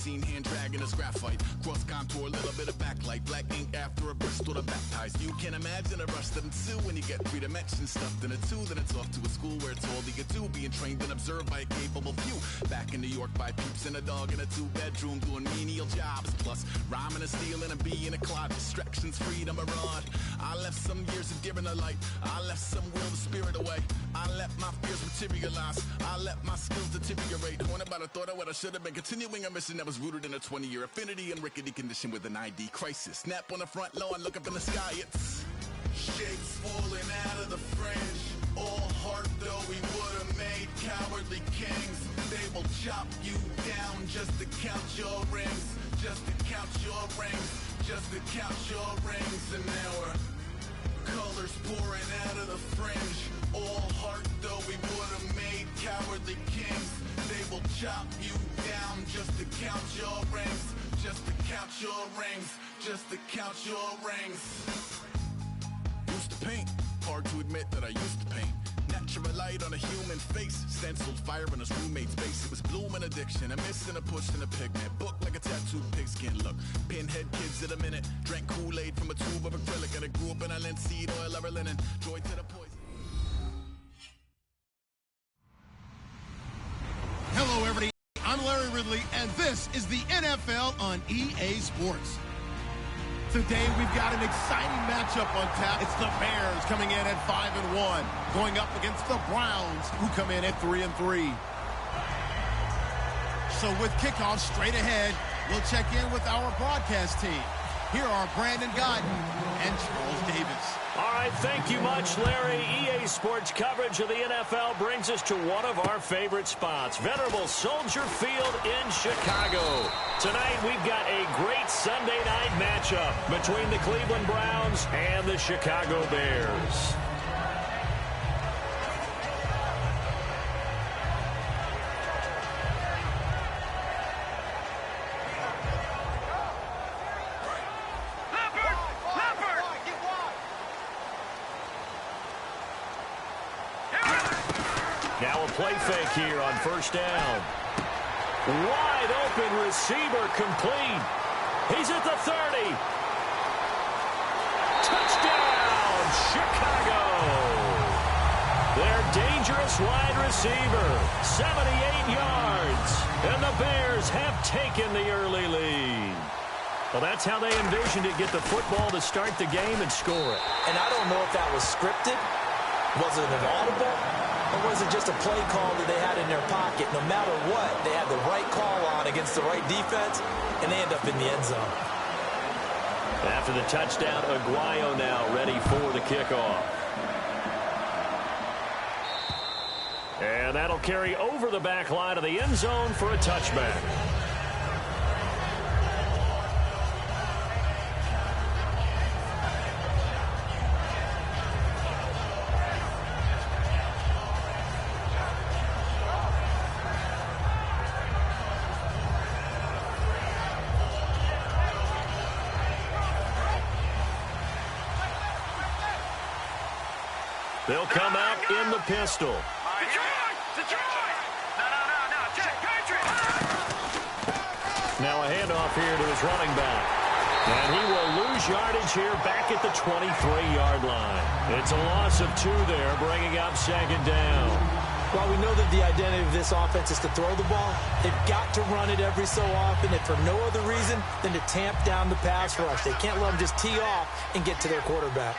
seen hand dragging his graphite. Cross contour, a little bit of backlight. Black ink after a Bristol to baptize. You can imagine a rush to ensue when you get 3 dimensions stuffed in a 2. Then it's off to a school where it's all you could do. Being trained and observed by a capable few. Back in New York by peeps and a dog in a 2-bedroom doing menial jobs. Plus rhyming and stealing and being a clod. Distractions, freedom, a rod. I left some years of giving a light. I left some will the spirit away. I let my fears materialize. I let my skills deteriorate. Haunted by the thought of what I should have been. Continuing a mission that was rooted in a 20-year affinity and rickety condition with an ID crisis. Snap on the front lawn, look up in the sky. It's shapes falling out of the fringe. All heart though we would have made cowardly kings. They will chop you down just to count your rings. Just to count your rings. Just to count your rings. And now we're colors pouring out of the fringe. All heart though we would have made cowardly kings. They will chop you down just to count your rings. Just to count your rings. Just to count your rings. Used to paint. Hard to admit that I used to paint. Natural light on a human face. Stenciled fire in his roommate's face. It was blooming addiction. A miss and a push and a pigment. Book like a tattooed pigskin look. Pinhead kids in a minute. Drank Kool-Aid from a tube of acrylic. And I grew up in a linseed oil ever linen. Joy to the poison. Hello, everybody. I'm Larry Ridley, and this is the NFL on EA Sports. Today, we've got an exciting matchup on tap. It's the Bears coming in at 5-1, going up against the Browns, who come in at 3-3. So with kickoff straight ahead, we'll check in with our broadcast team. Here are Brandon Godden and Charles Davis. All right, thank you much, Larry. EA Sports coverage of the NFL brings us to one of our favorite spots, venerable Soldier Field in Chicago. Tonight, we've got a great Sunday night matchup between the Cleveland Browns and the Chicago Bears. Now a play fake here on first down. Wide open receiver complete. He's at the 30. Touchdown, Chicago. Their dangerous wide receiver, 78 yards. And the Bears have taken the early lead. Well, that's how they envisioned it, get the football to start the game and score it. And I don't know if that was scripted. Was it an audible? Or was it just a play call that they had in their pocket? No matter what, they had the right call on against the right defense, and they end up in the end zone. After the touchdown, Aguayo now ready for the kickoff. And that'll carry over the back line of the end zone for a touchback. They'll come out in the pistol. Now a handoff here to his running back. And he will lose yardage here back at the 23-yard line. It's a loss of 2 there, bringing up second down. While we know that the identity of this offense is to throw the ball, they've got to run it every so often, if for no other reason than to tamp down the pass rush. They can't let them just tee off and get to their quarterback.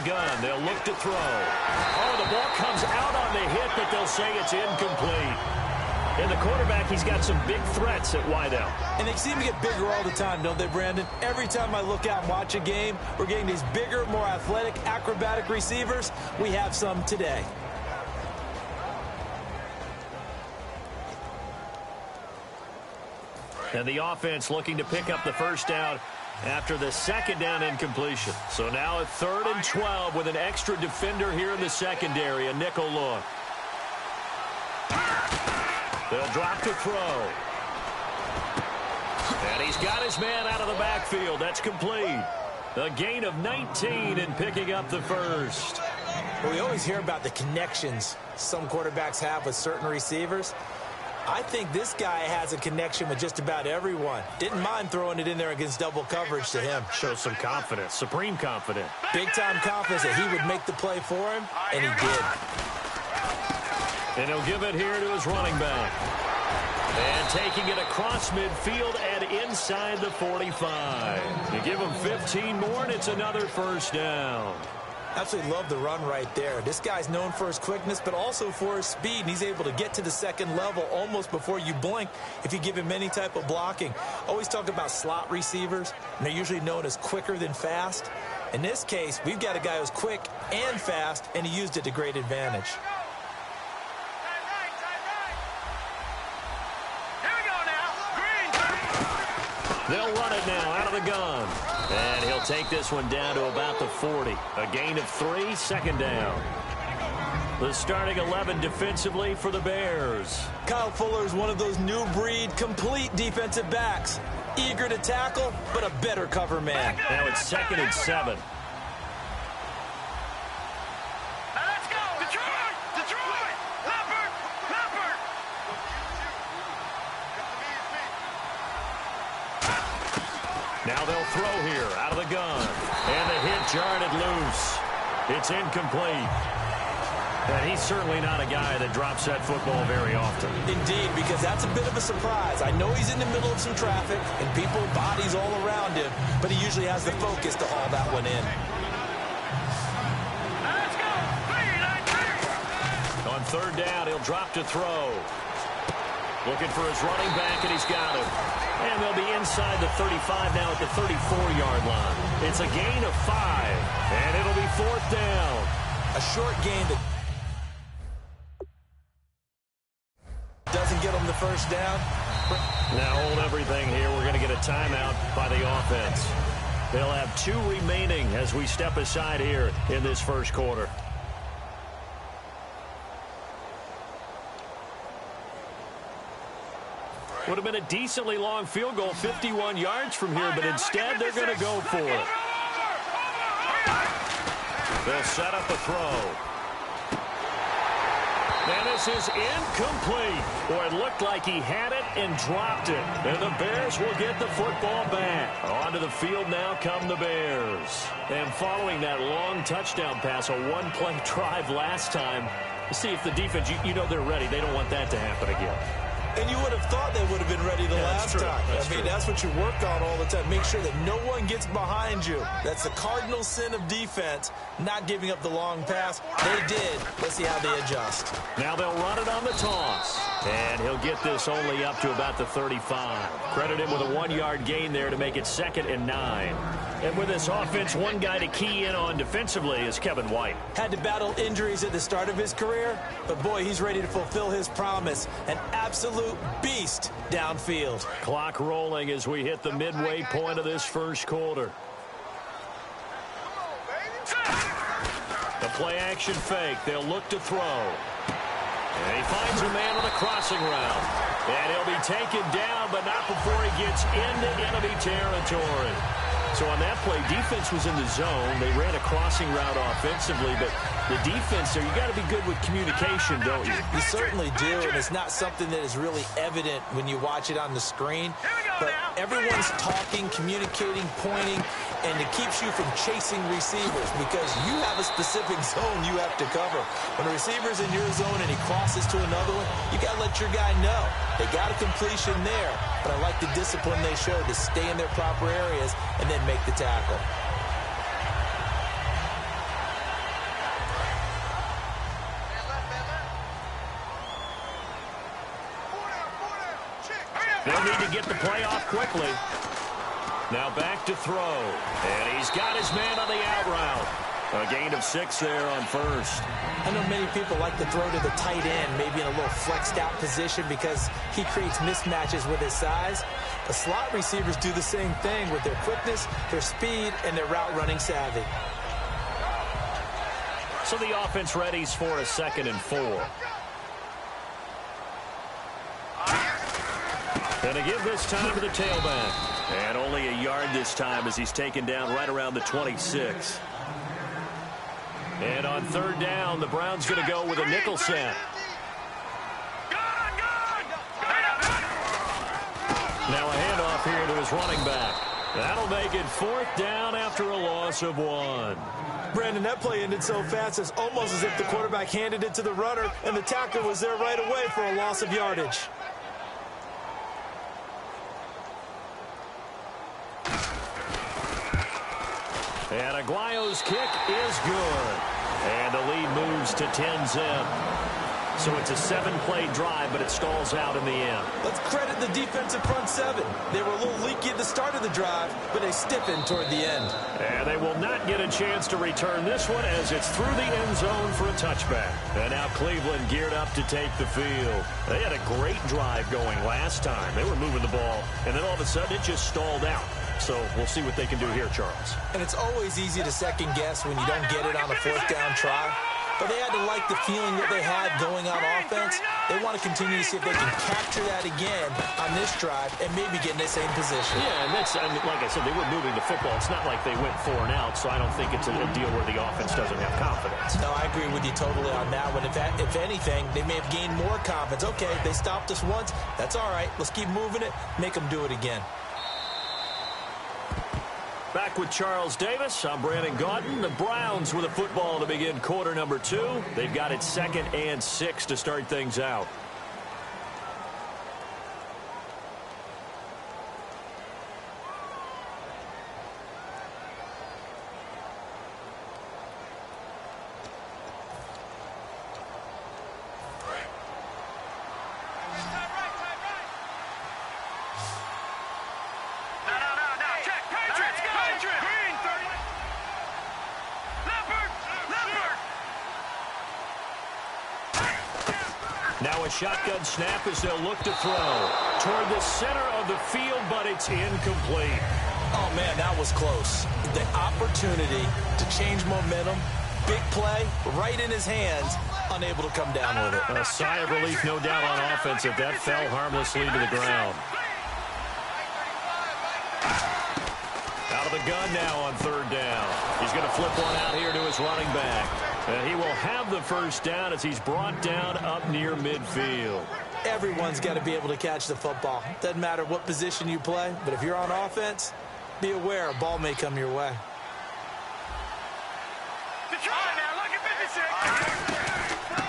Gun. They'll look to throw. Oh, the ball comes out on the hit, but they'll say it's incomplete. And the quarterback, he's got some big threats at wideout. And they seem to get bigger all the time, don't they, Brandon? Every time I look out and watch a game, we're getting these bigger, more athletic, acrobatic receivers. We have some today. And the offense looking to pick up the first down after the second down incompletion. So now a 3rd and 12 with an extra defender here in the secondary, a nickel look. They'll drop to throw. And he's got his man out of the backfield. That's complete. A gain of 19 and picking up the first. Well, we always hear about the connections some quarterbacks have with certain receivers. I think this guy has a connection with just about everyone. Didn't mind throwing it in there against double coverage to him. Shows some confidence, supreme confidence. Big-time confidence that he would make the play for him, and he did. And he'll give it here to his running back. And taking it across midfield and inside the 45. You give him 15 more, and it's another first down. Absolutely love the run right there. This guy's known for his quickness, but also for his speed. And he's able to get to the second level almost before you blink if you give him any type of blocking. Always talk about slot receivers, and they're usually known as quicker than fast. In this case, we've got a guy who's quick and fast, and he used it to great advantage. They'll run it now out of the gun. And he'll take this one down to about the 40. A gain of 3, second down. The starting 11 defensively for the Bears. Kyle Fuller is one of those new breed complete defensive backs. Eager to tackle, but a better cover man. Now it's 2nd and 7. Now they'll throw here out of the gun. And the hit jarred it loose. It's incomplete. And he's certainly not a guy that drops that football very often. Indeed, because that's a bit of a surprise. I know he's in the middle of some traffic and people, bodies all around him, but he usually has the focus to haul that one in. On third down, he'll drop to throw. Looking for his running back, and he's got him. And they'll be inside the 35 now at the 34-yard line. It's a gain of 5, and it'll be 4th down. A short gain that doesn't get him the first down. Now hold everything here. We're going to get a timeout by the offense. They'll have 2 remaining as we step aside here in this first quarter. Would have been a decently long field goal, 51 yards from here, but instead they're going to go for it. They'll set up a throw. And this is incomplete. Boy, it looked like he had it and dropped it. And the Bears will get the football back. Onto the field now come the Bears. And following that long touchdown pass, a one-play drive last time, see if the defense, you know they're ready. They don't want that to happen again. And you would have thought they would have been ready the last time. I mean, that's what you work on all the time. Make sure that no one gets behind you. That's the cardinal sin of defense, not giving up the long pass. They did. Let's see how they adjust. Now they'll run it on the toss. And he'll get this only up to about the 35. Credit him with a 1-yard gain there to make it 2nd and 9. And with this offense, one guy to key in on defensively is Kevin White. Had to battle injuries at the start of his career, but boy, he's ready to fulfill his promise. An absolute beast downfield. Clock rolling as we hit the midway point of this first quarter. The play action fake. They'll look to throw. And he finds a man on the crossing route. And he'll be taken down, but not before he gets into enemy territory. So on that play, defense was in the zone. They ran a crossing route offensively, but the defense there, you got to be good with communication, don't you? You certainly do, and it's not something that is really evident when you watch it on the screen. But everyone's talking, communicating, pointing, and it keeps you from chasing receivers because you have a specific zone you have to cover. When a receiver's in your zone and he crosses to another one, you got to let your guy know. They got a completion there, but I like the discipline they showed to stay in their proper areas and then make the tackle. They'll need to get the play off quickly. Now back to throw. And he's got his man on the out route. A gain of 6 there on first. I know many people like to throw to the tight end, maybe in a little flexed out position because he creates mismatches with his size. The slot receivers do the same thing with their quickness, their speed, and their route running savvy. So the offense readies for a 2nd and 4. And to give this time to the tailback. And only a yard this time as he's taken down right around the 26. And on third down, the Browns going to go with a nickel set. Now a handoff here to his running back. That'll make it fourth down after a loss of 1. Brandon, that play ended so fast, it's almost as if the quarterback handed it to the runner, and the tackler was there right away for a loss of yardage. And Aguayo's kick is good. And the lead moves to 10-zip. So it's a 7-play drive, but it stalls out in the end. Let's credit the defensive front seven. They were a little leaky at the start of the drive, but they stiffened toward the end. And they will not get a chance to return this one as it's through the end zone for a touchback. And now Cleveland geared up to take the field. They had a great drive going last time. They were moving the ball, and then all of a sudden it just stalled out. So we'll see what they can do here, Charles. And it's always easy to second guess when you don't get it on a fourth down try. But they had to like the feeling that they had going on offense. They want to continue to see if they can capture that again on this drive and maybe get in the same position. Yeah, and that's, I mean, like I said, they were moving the football. It's not like they went 4 and out, so I don't think it's a deal where the offense doesn't have confidence. No, I agree with you totally on that one. If anything, they may have gained more confidence. Okay, they stopped us once. That's all right. Let's keep moving it. Make them do it again. Back with Charles Davis. I'm Brandon Gaudin. The Browns with the football to begin quarter number 2. They've got it 2nd and 6 to start things out. Now a shotgun snap as they'll look to throw toward the center of the field, but it's incomplete. Oh, man, that was close. The opportunity to change momentum, big play, right in his hands, unable to come down with it. A sigh of relief, no doubt, on offense if that fell harmlessly to the ground. Out of the gun now on third down. He's going to flip one out here to his running back. And he will have the first down as he's brought down up near midfield. Everyone's got to be able to catch the football. Doesn't matter what position you play, but if you're on offense, be aware a ball may come your way.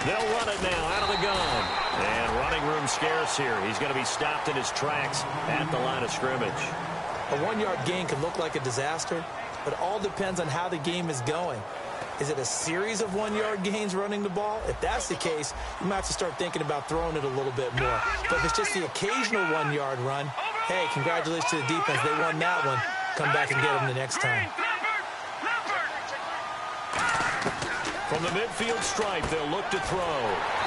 They'll run it now out of the gun. And running room scarce here. He's going to be stopped in his tracks at the line of scrimmage. A 1-yard gain can look like a disaster, but it all depends on how the game is going. Is it a series of 1-yard gains running the ball? If that's the case, you might have to start thinking about throwing it a little bit more. But if it's just the occasional 1-yard run, hey, congratulations to the defense. They won that one. Come back and get them the next time. From the midfield stripe, they'll look to throw.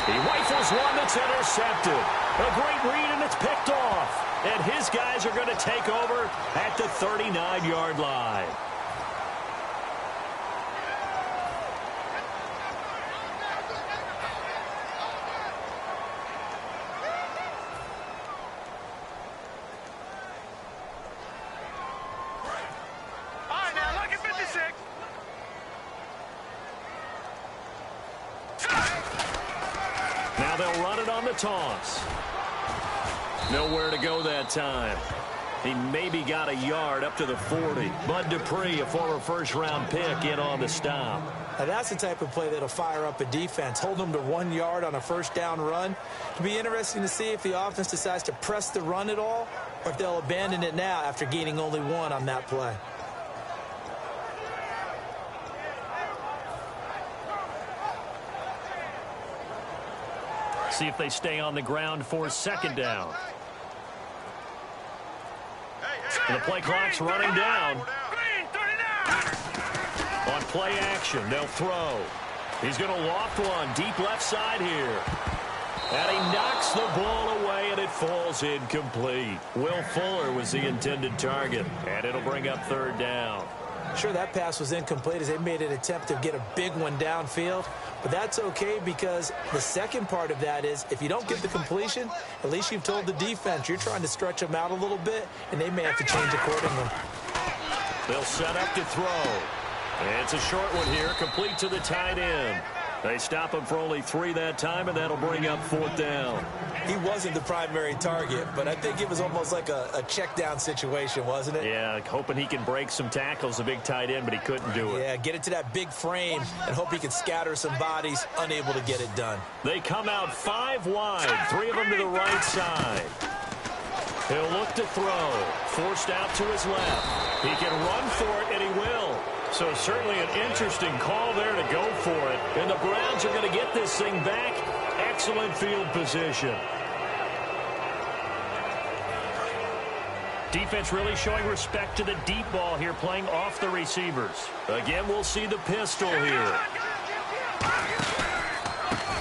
He rifles one that's intercepted. A great read, and it's picked off. And his guys are going to take over at the 39-yard line. Now they'll run it on the toss. Nowhere to go that time. He maybe got a yard up to the 40. Bud Dupree, a former first-round pick, in on the stop. Now that's the type of play that'll fire up a defense. Hold them to 1 yard on a first-down run. It'll be interesting to see if the offense decides to press the run at all or if they'll abandon it now after gaining only 1 on that play. See if they stay on the ground for second down. And the play clock's running down. On play action, they'll throw. He's going to loft one deep left side here. And he knocks the ball away, and it falls incomplete. Will Fuller was the intended target, and it'll bring up third down. Sure, that pass was incomplete as they made an attempt to get a big one downfield. But that's okay because the second part of that is if you don't get the completion, at least you've told the defense you're trying to stretch them out a little bit, and they may have to change accordingly. They'll set up to throw. It's a short one here, complete to the tight end. They stop him for only 3 that time, and that'll bring up 4th down. He wasn't the primary target, but I think it was almost like a check down situation, wasn't it? Yeah, hoping he can break some tackles, a big tight end, but he couldn't do it. Yeah, get it to that big frame and hope he can scatter some bodies, unable to get it done. They come out 5 wide, 3 of them to the right side. He'll look to throw, forced out to his left. He can run for it, and he will. So certainly an interesting call there to go for it. And the Browns are going to get this thing back. Excellent field position. Defense really showing respect to the deep ball here, playing off the receivers. Again, we'll see the pistol here.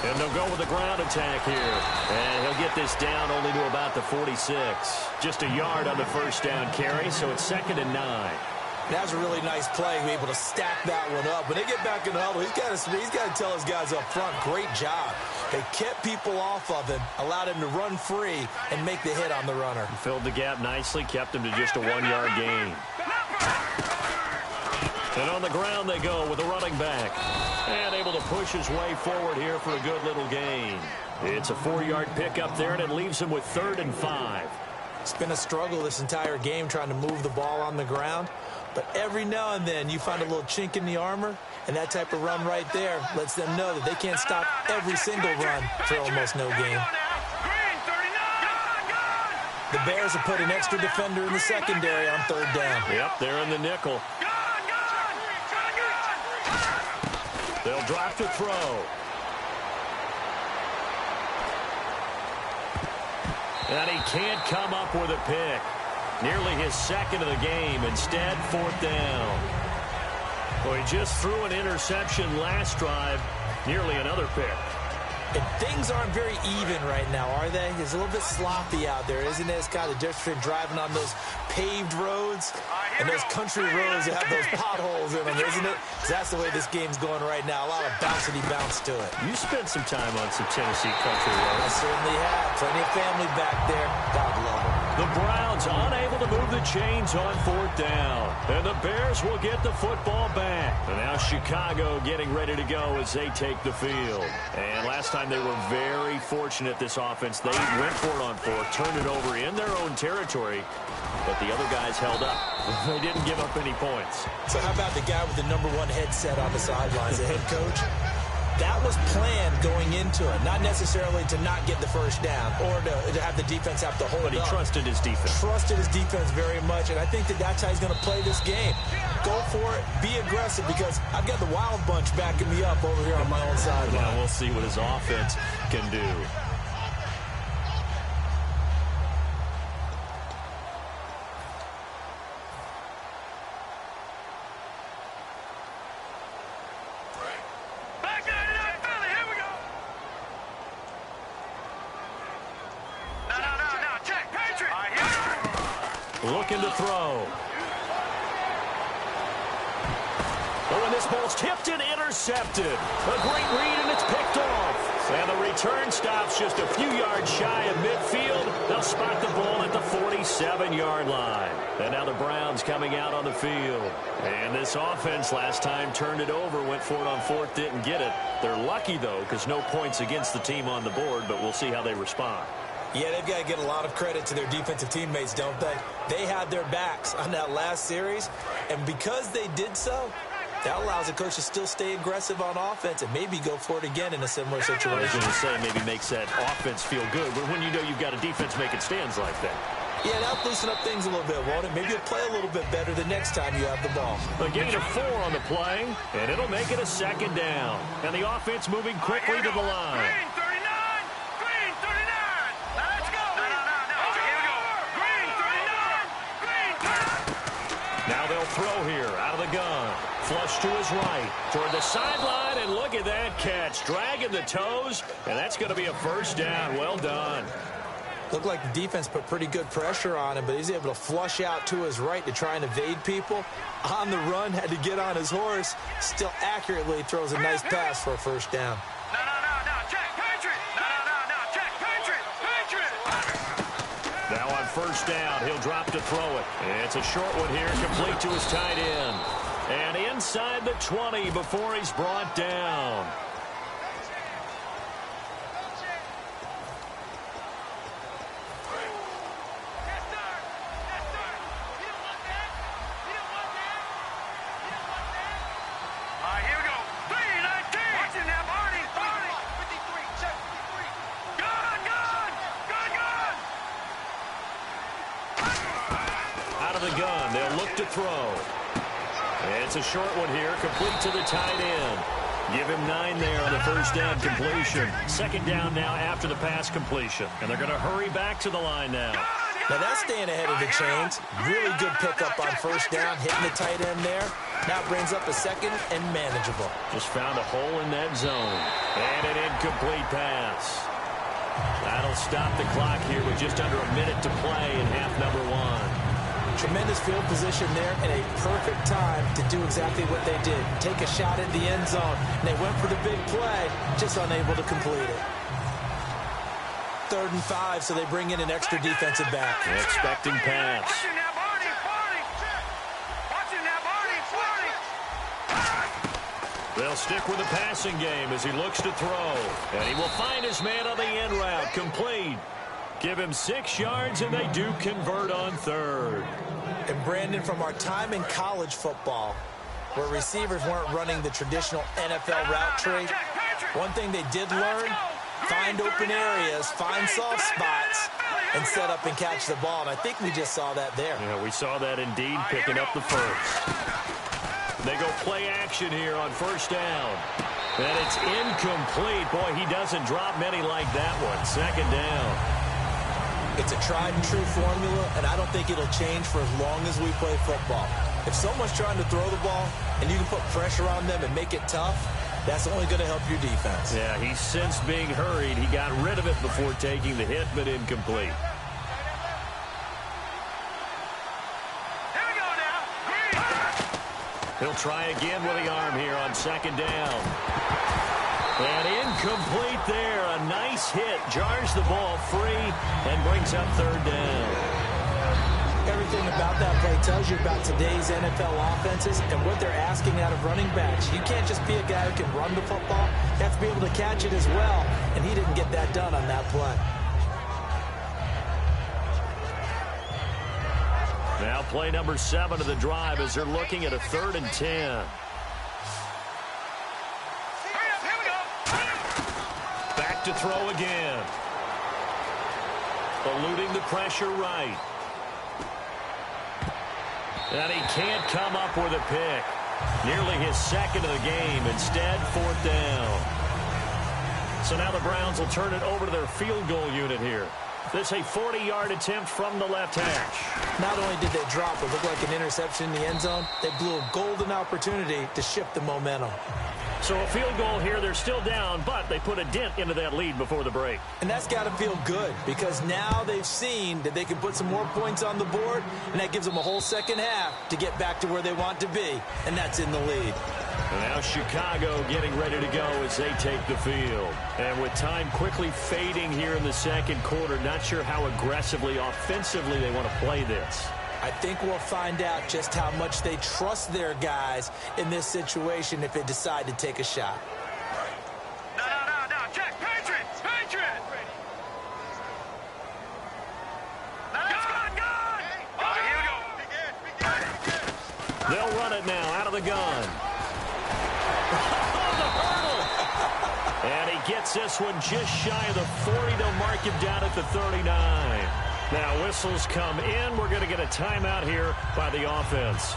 And they'll go with the ground attack here. And he'll get this down only to about the 46. Just a yard on the first down carry, so it's 2nd and 9. That was a really nice play, able to stack that one up. When they get back in the huddle, he's got to tell his guys up front, great job. They kept people off of him, allowed him to run free, and make the hit on the runner. Filled the gap nicely, kept him to just a 1-yard gain. And on the ground they go with the running back. And able to push his way forward here for a good little gain. It's a 4-yard pickup there, and it leaves him with 3rd and 5. It's been a struggle this entire game trying to move the ball on the ground. But every now and then you find a little chink in the armor, and that type of run right there lets them know that they can't stop every single run for almost no gain. The Bears have put an extra defender in the secondary on 3rd down. Yep, they're in the nickel. They'll drop to throw. And he can't come up with a pick. Nearly his 2nd of the game. Instead, 4th down. Well, he just threw an interception last drive. Nearly another pick. And things aren't very even right now, are they? It's a little bit sloppy out there, isn't it? It's kind of different between driving on those paved roads and those country roads that have those potholes in them, isn't it? That's the way this game's going right now. A lot of bouncy bounce to it. You spent some time on some Tennessee country roads. I certainly have. Plenty of family back there. God love them. The Browns unable to move the chains on 4th down. And the Bears will get the football back. And now Chicago getting ready to go as they take the field. And last time they were very fortunate, this offense. They went for it on 4th, turned it over in their own territory. But the other guys held up. They didn't give up any points. So how about the guy with the #1 headset on the sidelines, the head coach? That was planned going into it, not necessarily to not get the first down or to have the defense have to hold up. But he trusted his defense. Trusted his defense very much, and I think that's how he's going to play this game. Go for it, be aggressive, because I've got the Wild Bunch backing me up over here on my own sideline. Now we'll see what his offense can do. Looking to throw. Oh, and this ball's tipped and intercepted. A great read, and it's picked off. And the return stops just a few yards shy of midfield. They'll spot the ball at the 47-yard line. And now the Browns coming out on the field. And this offense last time turned it over, went for it on 4th, didn't get it. They're lucky, though, because no points against the team on the board, but we'll see how they respond. Yeah, they've got to get a lot of credit to their defensive teammates, don't they? They had their backs on that last series, and because they did so, that allows the coach to still stay aggressive on offense and maybe go for it again in a similar situation. I was going to say maybe makes that offense feel good, but when you know you've got a defense making stands like that. Yeah, that'll loosen up things a little bit, won't it? Maybe you'll play a little bit better the next time you have the ball. A gain of 4 on the play, and it'll make it a 2nd down. And the offense moving quickly to the line. Now they'll throw here out of the gun. Flush to his right toward the sideline, and look at that catch. Dragging the toes, and that's going to be a first down. Well done. Looked like the defense put pretty good pressure on him, but he's able to flush out to his right to try and evade people. On the run, had to get on his horse. Still accurately throws a nice pass for a first down. Now on first down, he'll drop to throw it. It's a short one here, complete to his tight end. And inside the 20 before he's brought down. Throw. It's a short one here, complete to the tight end. Give him 9 there on the first down completion. Second down now after the pass completion. And they're going to hurry back to the line now. Now that's staying ahead of the chains. Really good pickup on first down, hitting the tight end there. Now brings up a second and manageable. Just found a hole in that zone. And an incomplete pass. That'll stop the clock here with just under a minute to play in half number 1. Tremendous field position there and a perfect time to do exactly what they did. Take a shot at the end zone. And they went for the big play, just unable to complete it. 3rd and 5, so they bring in an extra defensive back. Expecting pass. They'll stick with the passing game as he looks to throw. And he will find his man on the end route. Complete. Give him 6 yards, and they do convert on 3rd. And, Brandon, from our time in college football, where receivers weren't running the traditional NFL route tree, one thing they did learn, find open areas, find soft spots, and set up and catch the ball. And I think we just saw that there. Yeah, we saw that indeed, picking up the first. They go play action here on first down. And it's incomplete. Boy, he doesn't drop many like that one. Second down. It's a tried-and-true formula, and I don't think it'll change for as long as we play football. If someone's trying to throw the ball and you can put pressure on them and make it tough, that's only going to help your defense. Yeah, he's since being hurried. He got rid of it before taking the hit, but incomplete. Here we go now. He'll try again with the arm here on second down. And incomplete there. A nice hit. Jars the ball free and brings up 3rd down. Everything about that play tells you about today's NFL offenses and what they're asking out of running backs. You can't just be a guy who can run the football. You have to be able to catch it as well. And he didn't get that done on that play. Now play number 7 of the drive as they're looking at a 3rd and 10. To throw again. Eluding the pressure right. And he can't come up with a pick. Nearly his 2nd of the game. Instead, 4th down. So now the Browns will turn it over to their field goal unit here. This is a 40-yard attempt from the left hash. Not only did they drop what looked like an interception in the end zone, they blew a golden opportunity to shift the momentum. So a field goal here, they're still down, but they put a dent into that lead before the break. And that's got to feel good because now they've seen that they can put some more points on the board, and that gives them a whole second half to get back to where they want to be, and that's in the lead. And now Chicago getting ready to go as they take the field. And with time quickly fading here in the second quarter, not sure how aggressively, offensively they want to play this. I think we'll find out just how much they trust their guys in this situation if they decide to take a shot. No, Jack, Patriots! Gun! Oh, here we go. They'll run it now out of the gun. The hurdle! And he gets this one just shy of the 40. They'll mark him down at the 39. Now whistles come in. We're going to get a timeout here by the offense.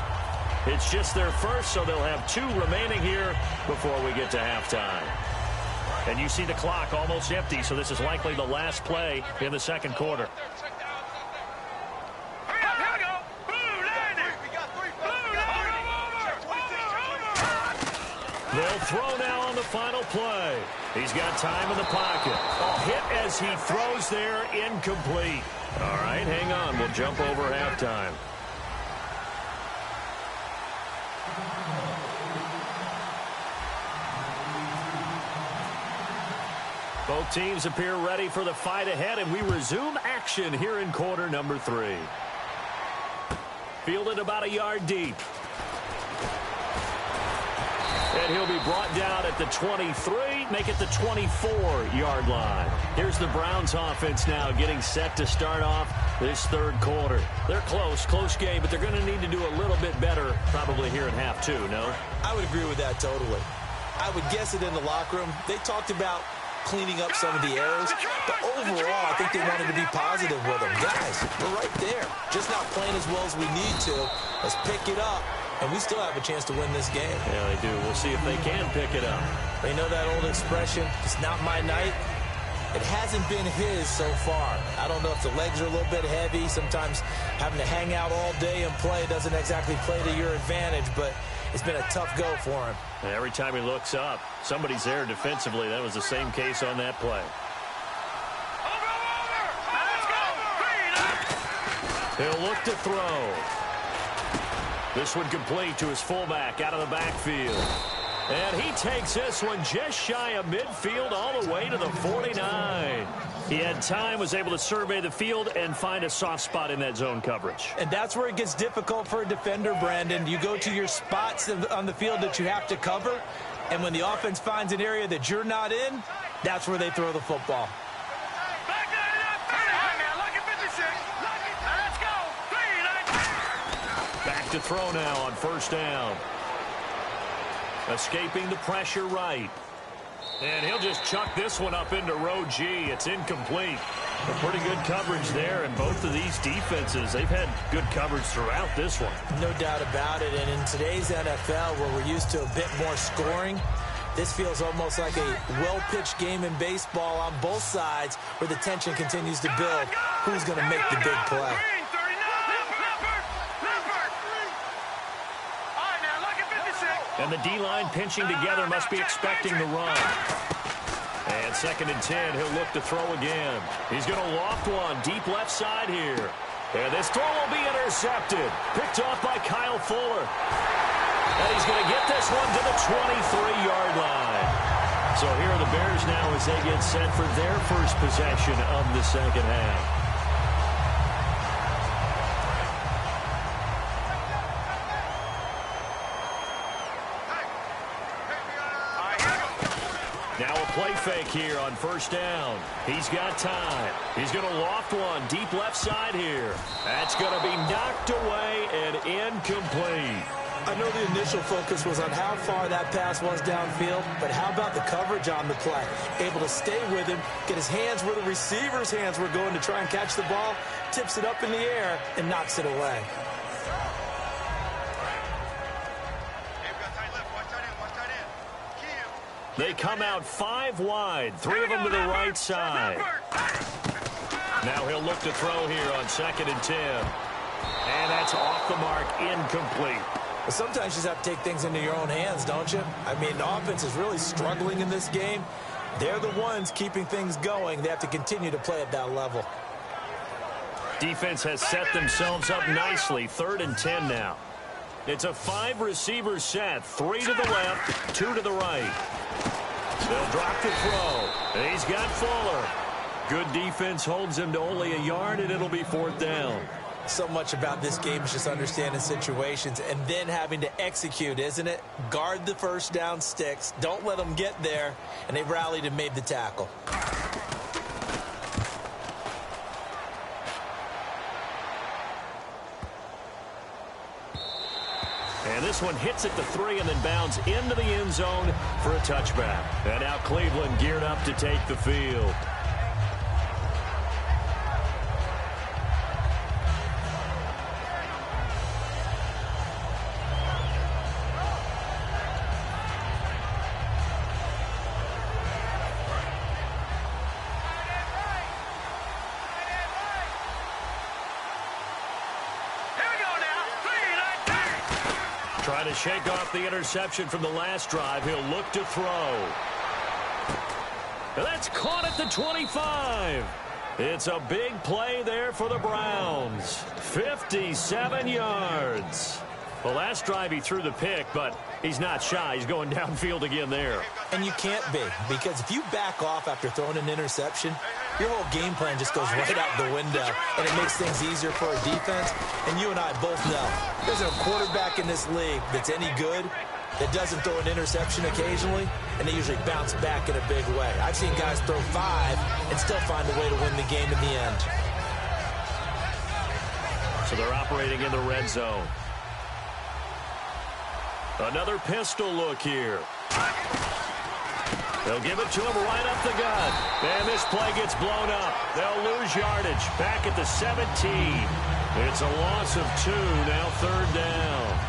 It's just their first, so they'll have 2 remaining here before we get to halftime. And you see the clock almost empty, so this is likely the last play in the second quarter. They'll throw now on the final play. He's got time in the pocket. A hit as he throws there, incomplete. All right, hang on. We'll jump over halftime. Both teams appear ready for the fight ahead, and we resume action here in quarter number 3. Fielded about a yard deep. And he'll be brought down at the 23, make it the 24-yard line. Here's the Browns offense now getting set to start off this third quarter. They're close game, but they're going to need to do a little bit better probably here in half 2, no? I would agree with that totally. I would guess it in the locker room. They talked about cleaning up some of the errors, but overall, I think they wanted to be positive with them. Guys, we're right there. Just not playing as well as we need to. Let's pick it up, and we still have a chance to win this game. Yeah, they do. We'll see if they can pick it up. They know that old expression, it's not my night. It hasn't been his so far. I don't know if the legs are a little bit heavy. Sometimes having to hang out all day and play doesn't exactly play to your advantage, but it's been a tough go for him. And every time he looks up, somebody's there defensively. That was the same case on that play. He'll look to throw. This one complete to his fullback out of the backfield. And he takes this one just shy of midfield all the way to the 49. He had time, was able to survey the field and find a soft spot in that zone coverage. And that's where it gets difficult for a defender, Brandon. You go to your spots on the field that you have to cover, and when the offense finds an area that you're not in, that's where they throw the football. Back to throw now on first down. Escaping the pressure right. And he'll just chuck this one up into row G. It's incomplete. But pretty good coverage there, and both of these defenses, they've had good coverage throughout this one. No doubt about it, and in today's NFL, where we're used to a bit more scoring, this feels almost like a well-pitched game in baseball on both sides, where the tension continues to build. Who's going to make the big play? And the D-line pinching together must be expecting the run. And 2nd and 10, he'll look to throw again. He's going to loft one deep left side here. And this throw will be intercepted. Picked off by Kyle Fuller. And he's going to get this one to the 23-yard line. So here are the Bears now as they get set for their first possession of the second half. Now a play fake here on first down. He's got time. He's going to loft one deep left side here. That's going to be knocked away and incomplete. I know the initial focus was on how far that pass was downfield, but how about the coverage on the play? Able to stay with him, get his hands where the receiver's hands were going to try and catch the ball, tips it up in the air, and knocks it away. They come out 5 wide, 3 of them to the right side. Now he'll look to throw here on 2nd and 10. And that's off the mark, incomplete. Well, sometimes you just have to take things into your own hands, don't you? I mean, the offense is really struggling in this game. They're the ones keeping things going. They have to continue to play at that level. Defense has set themselves up nicely. 3rd and 10 now. It's a 5-receiver set. 3 to the left, 2 to the right. They'll drop the throw. And he's got Fuller. Good defense holds him to only a yard, and it'll be 4th down. So much about this game is just understanding situations and then having to execute, isn't it? Guard the first down sticks. Don't let them get there. And they rallied and made the tackle. And this one hits at the 3 and then bounds into the end zone for a touchback. And now Cleveland geared up to take the field. Trying to shake off the interception from the last drive. He'll look to throw. And that's caught at the 25. It's a big play there for the Browns. 57 yards. The last drive he threw the pick, but he's not shy. He's going downfield again there. And you can't be, because if you back off after throwing an interception, your whole game plan just goes right out the window, and it makes things easier for a defense. And you and I both know there's a quarterback in this league that's any good that doesn't throw an interception occasionally, and they usually bounce back in a big way. I've seen guys throw 5 and still find a way to win the game in the end. So they're operating in the red zone. Another pistol look here. They'll give it to him right up the gut. And this play gets blown up. They'll lose yardage. Back at the 17. It's a loss of 2. Now 3rd down.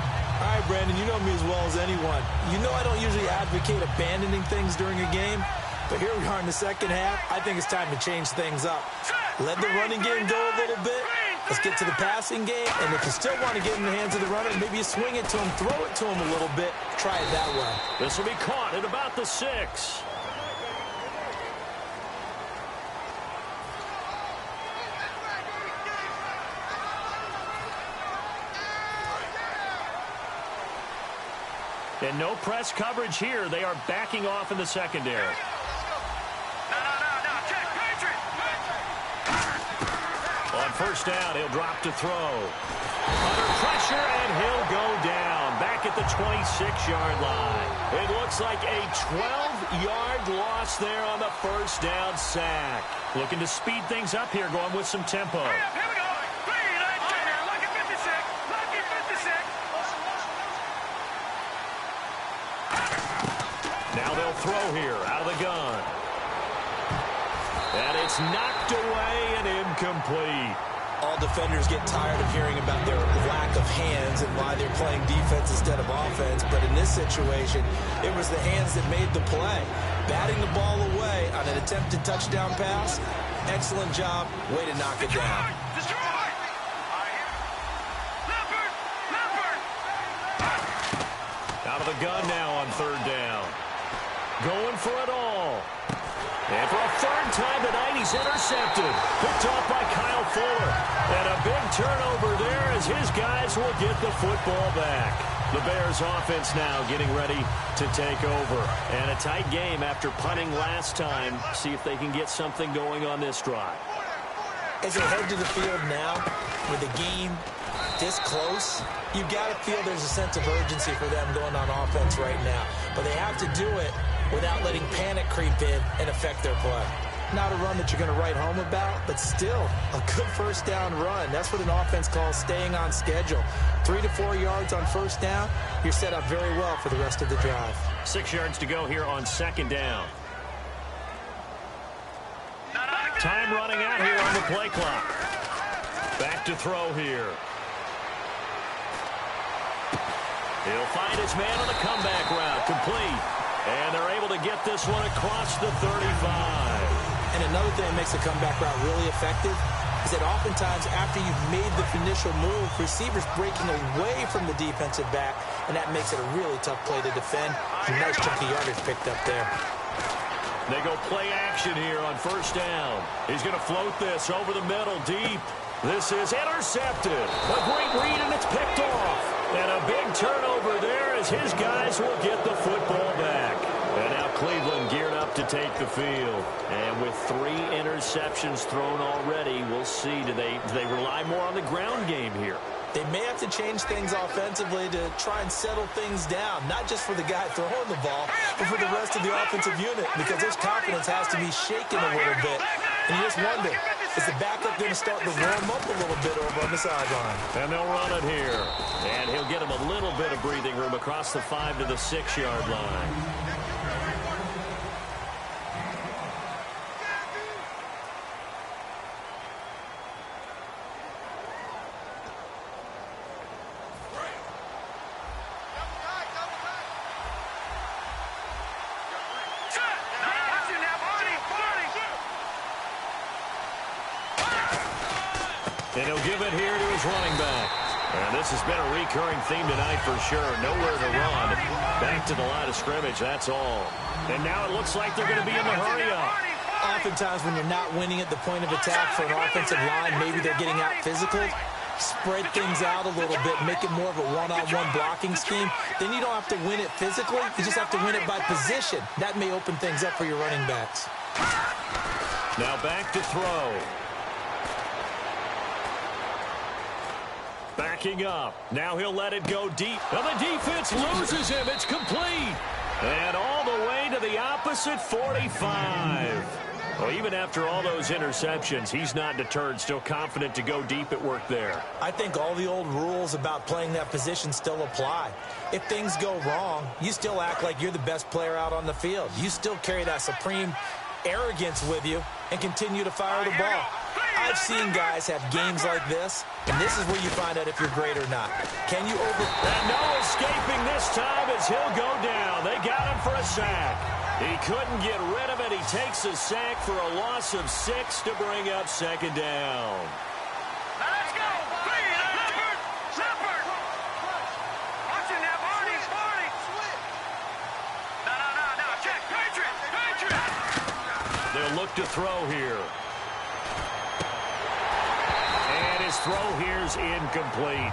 All right, Brandon, you know me as well as anyone. You know I don't usually advocate abandoning things during a game, but here we are in the second half. I think it's time to change things up. Let the running game go a little bit. Let's get to the passing game, and if you still want to get in the hands of the runner, maybe you swing it to him, throw it to him a little bit, try it that way. This will be caught at about the 6. And no press coverage here. They are backing off in the secondary. On first down, he'll drop to throw. Under pressure, and he'll go down. Back at the 26-yard line. It looks like a 12-yard loss there on the first down sack. Looking to speed things up here, going with some tempo. Here we go. Lucky 56. Lucky 56. Now they'll throw here out of the gun. And it's knocked away and incomplete. All defenders get tired of hearing about their lack of hands and why they're playing defense instead of offense. But in this situation, it was the hands that made the play. Batting the ball away on an attempted touchdown pass. Excellent job. Way to knock it down. Out of the gun now on 3rd down. Going for it all. And for a 3rd time tonight, he's intercepted. Picked off by Kyle Fuller. And a big turnover there as his guys will get the football back. The Bears offense now getting ready to take over. And a tight game after punting last time. See if they can get something going on this drive. As they head to the field now, with the game this close, you've got to feel there's a sense of urgency for them going on offense right now. But they have to do it without letting panic creep in and affect their play. Not a run that you're going to write home about, but still a good first down run. That's what an offense calls staying on schedule. 3 to 4 yards on first down, you're set up very well for the rest of the drive. 6 yards to go here on 2nd down. Time running out here on the play clock. Back to throw here. He'll find his man on the comeback route. Complete. And they're able to get this one across the 35. And another thing that makes the comeback route really effective is that oftentimes after you've made the initial move, receivers breaking away from the defensive back, and that makes it a really tough play to defend. A nice chunky yardage picked up there. They go play action here on first down. He's going to float this over the middle deep. This is intercepted. A great read, and it's picked off. And a big turnover there as his guys will get the football back. And now Cleveland geared up to take the field. And with 3 interceptions thrown already, we'll see. Do they rely more on the ground game here? They may have to change things offensively to try and settle things down, not just for the guy throwing the ball, but for the rest of the offensive unit, because his confidence has to be shaken a little bit. And you just wonder, is the backup going to start to warm up a little bit over on the sideline? And they'll run it here. And he'll get him a little bit of breathing room across the 5 to the 6-yard line. And he'll give it here to his running back. And this has been a recurring theme tonight for sure. Nowhere to run. Back to the line of scrimmage, that's all. And now it looks like they're going to be in the hurry-up. Oftentimes when you're not winning at the point of attack for an offensive line, maybe they're getting out physical. Spread things out a little bit, make it more of a one-on-one blocking scheme. Then you don't have to win it physically. You just have to win it by position. That may open things up for your running backs. Now back to throw. Backing up. Now he'll let it go deep. Now the defense loses him. It's complete. And all the way to the opposite 45. Well, even after all those interceptions, he's not deterred, still confident to go deep at work there. I think all the old rules about playing that position still apply. If things go wrong, you still act like you're the best player out on the field. You still carry that supreme arrogance with you and continue to fire the ball. I've seen guys have games like this, and this is where you find out if you're great or not. Can you And no escaping this time as he'll go down. They got him for a sack. He couldn't get rid of it. He takes a sack for a loss of 6 to bring up second down. Let's go. Shepherd. Watching that, Barney. No. Check. Patriot. They'll look to throw here. And his throw here's incomplete.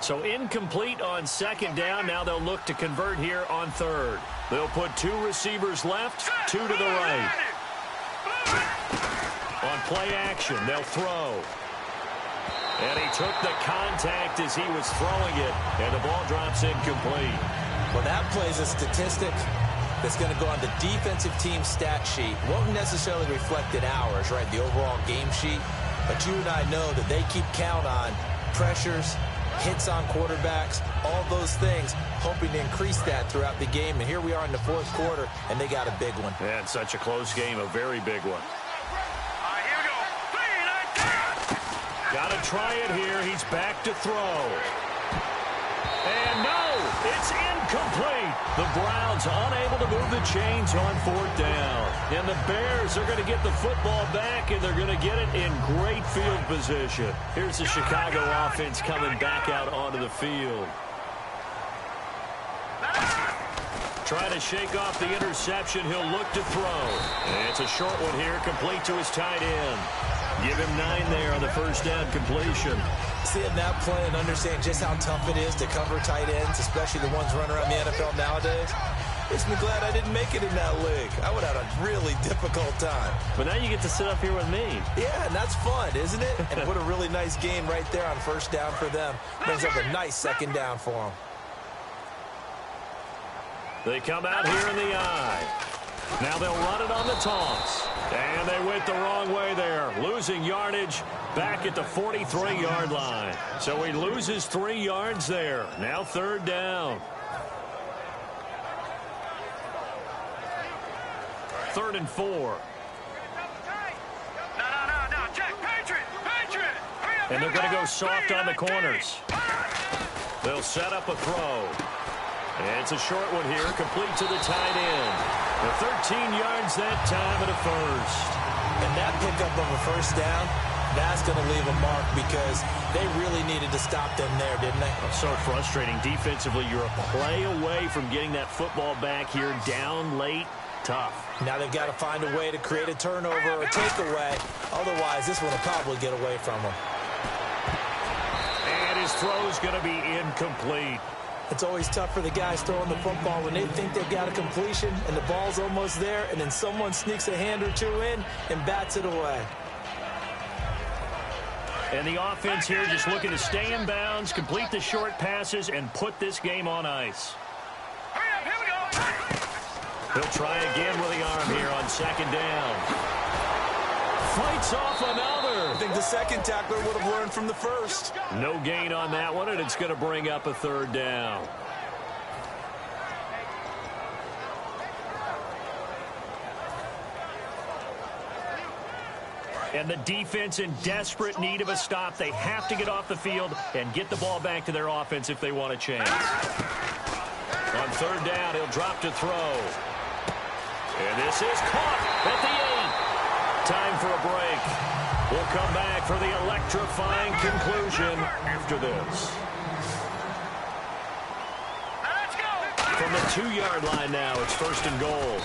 So incomplete on second down. Now they'll look to convert here on third. They'll put 2 receivers left, 2 to the right. On play action, they'll throw. And he took the contact as he was throwing it, and the ball drops incomplete. Well, that plays a statistic that's going to go on the defensive team stat sheet. Won't necessarily reflect in ours, right, the overall game sheet. But you and I know that they keep count on pressures, hits on quarterbacks, all those things, hoping to increase that throughout the game. And here we are in the fourth quarter, and they got a big one. And such a close game, a very big one. Here we go. Got to try it here. He's back to throw. And no, it's incomplete. The Browns unable to move the chains on fourth down. And the Bears are going to get the football back, and they're going to get it in great field position. Here's the Chicago offense coming back out onto the field. Trying to shake off the interception. He'll look to throw. And it's a short one here, complete to his tight end. Give him 9 there on the first down completion. Seeing that play and understand just how tough it is to cover tight ends, especially the ones running around the NFL nowadays, makes me glad I didn't make it in that league. I would have had a really difficult time. But now you get to sit up here with me. Yeah, and that's fun, isn't it? And what a really nice game right there on first down for them. Brings up a nice second down for them. They come out here in the eye. Now they'll run it on the toss. And they went the wrong way there. Losing yardage back at the 43-yard line. So he loses 3 yards there. Now third down. 3rd and 4. No. Check. Patriot. And they're going to go soft on the corners. They'll set up a throw. And it's a short one here, complete to the tight end. The 13 yards that time at a first. And that pickup of a first down, that's going to leave a mark because they really needed to stop them there, didn't they? So frustrating. Defensively, you're a play away from getting that football back here down late. Tough. Now they've got to find a way to create a turnover or a takeaway. Otherwise, this one will probably get away from them. And his throw's going to be incomplete. It's always tough for the guys throwing the football when they think they've got a completion and the ball's almost there, and then someone sneaks a hand or 2 in and bats it away. And the offense here just looking to stay in bounds, complete the short passes, and put this game on ice. Here we go. He'll try again with the arm here on second down. Fights off another. I think the second tackler would have learned from the first. No gain on that one, and it's going to bring up a third down. And the defense in desperate need of a stop. They have to get off the field and get the ball back to their offense if they want a chance. On third down, he'll drop to throw. And this is caught at the 8. Time for a break. We'll come back for the electrifying conclusion after this. From the 2-yard line now, it's 1st and goal.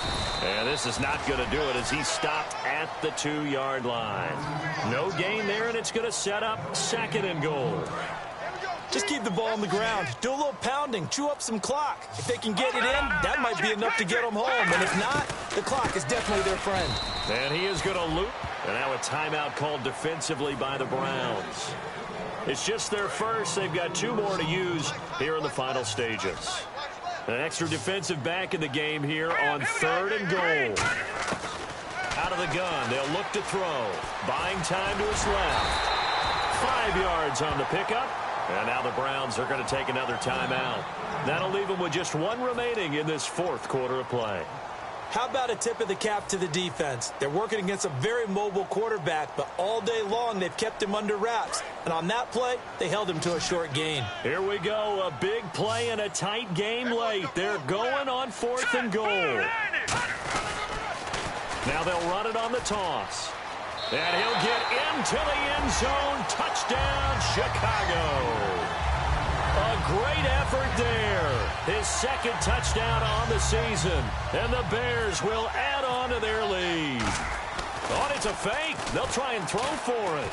And this is not going to do it as he stopped at the 2-yard line. No gain there, and it's going to set up 2nd and goal. Just keep the ball on the ground. Do a little pounding. Chew up some clock. If they can get it in, that might be enough to get them home. And if not, the clock is definitely their friend. And he is going to loop. And now a timeout called defensively by the Browns. It's just their first. They've got 2 more to use here in the final stages. An extra defensive back in the game here on 3rd and goal. Out of the gun, they'll look to throw. Buying time to his left. 5 yards on the pickup. And now the Browns are going to take another timeout. That'll leave them with just 1 remaining in this 4th quarter of play. How about a tip of the cap to the defense? They're working against a very mobile quarterback, but all day long they've kept him under wraps. And on that play, they held him to a short gain. Here we go, a big play and a tight game late. They're going on 4th and goal. Now they'll run it on the toss. And he'll get into the end zone. Touchdown, Chicago. A great effort there. His 2nd touchdown on the season. And the Bears will add on to their lead. Oh, it's a fake. They'll try and throw for it.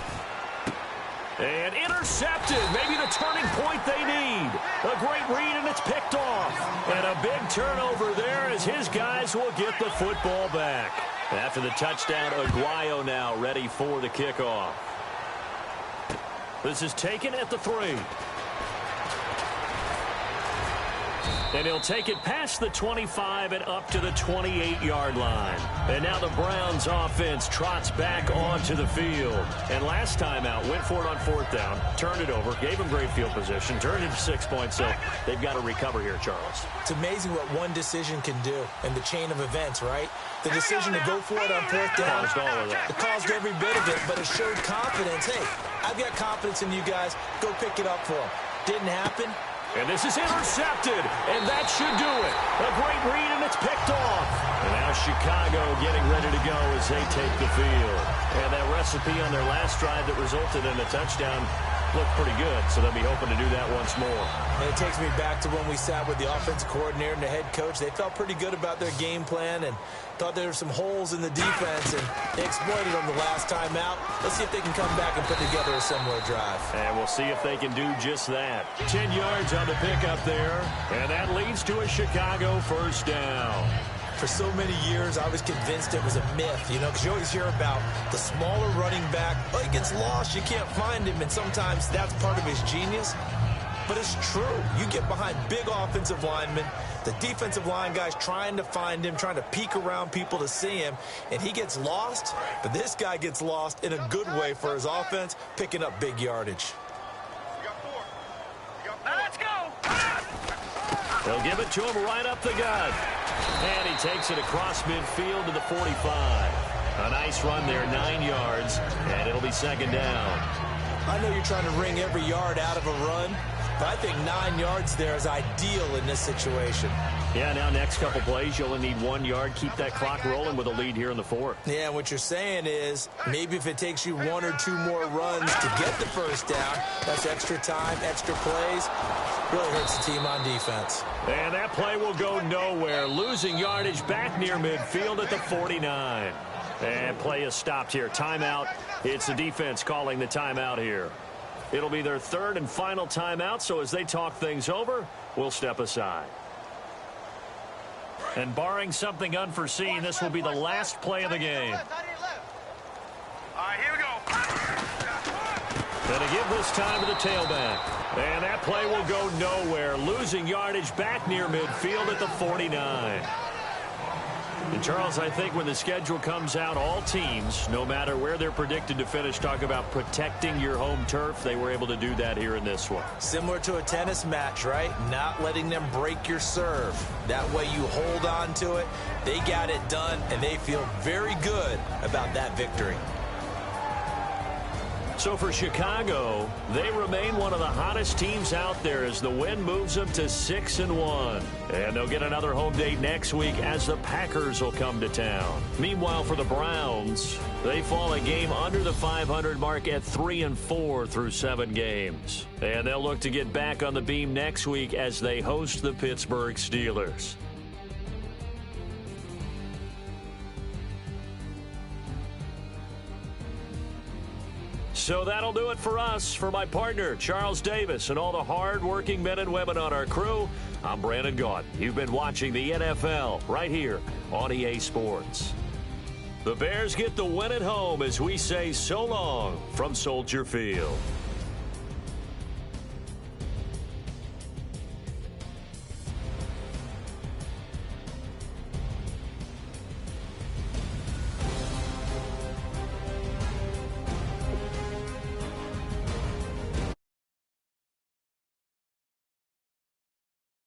And intercepted. Maybe the turning point they need. A great read, and it's picked off. And a big turnover there as his guys will get the football back. After the touchdown, Aguayo now ready for the kickoff. This is taken at the 3. And he'll take it past the 25 and up to the 28-yard line. And now the Browns offense trots back onto the field. And last time out, went for it on 4th down, turned it over, gave him great field position, turned it to 6 points, so they've got to recover here, Charles. It's amazing what one decision can do in the chain of events, right? The decision to go for it on 4th down, it caused every bit of it, but it showed confidence. Hey, I've got confidence in you guys. Go pick it up for them. Didn't happen. And this is intercepted, and that should do it. A great read, and it's picked off. And now Chicago getting ready to go as they take the field. And that recipe on their last drive that resulted in a touchdown looked pretty good, so they'll be hoping to do that once more. And it takes me back to when we sat with the offensive coordinator and the head coach. They felt pretty good about their game plan and thought there were some holes in the defense, and they exploited them the last time out. Let's see if they can come back and put together a similar drive. And we'll see if they can do just that. 10 yards on the pickup there, and that leads to a Chicago 1st down. For so many years, I was convinced it was a myth, you know, because you always hear about the smaller running back. Oh, he gets lost, you can't find him, and sometimes that's part of his genius. But it's true. You get behind big offensive linemen, the defensive line guys trying to find him, trying to peek around people to see him, and he gets lost. But this guy gets lost in a good way for his offense, picking up big yardage. Let's go. They'll give it to him right up the gut. And he takes it across midfield to the 45. A nice run there, 9 yards, and it'll be 2nd down. I know you're trying to wring every yard out of a run, but I think 9 yards there is ideal in this situation. Yeah, now next couple plays, you only need 1 yard. Keep that clock rolling with a lead here in the 4th. Yeah, what you're saying is maybe if it takes you 1 or 2 more runs to get the 1st down, that's extra time, extra plays. Really hurts the team on defense. And that play will go nowhere. Losing yardage back near midfield at the 49. And play is stopped here. Timeout. It's the defense calling the timeout here. It'll be their 3rd and final timeout, so as they talk things over, we'll step aside. And barring something unforeseen, this will be the last play of the game. All right, here we go. And to give this time to the tailback. And that play will go nowhere. Losing yardage back near midfield at the 49. And Charles, I think when the schedule comes out, all teams, no matter where they're predicted to finish, talk about protecting your home turf. They were able to do that here in this one. Similar to a tennis match, right? Not letting them break your serve. That way you hold on to it. They got it done, and they feel very good about that victory. So for Chicago, they remain one of the hottest teams out there as the win moves them to 6-1. And they'll get another home date next week as the Packers will come to town. Meanwhile, for the Browns, they fall a game under the 500 mark at 3-4 through 7 games. And they'll look to get back on the beam next week as they host the Pittsburgh Steelers. So that'll do it for us. For my partner, Charles Davis, and all the hard-working men and women on our crew, I'm Brandon Gaudin. You've been watching the NFL right here on EA Sports. The Bears get the win at home as we say so long from Soldier Field.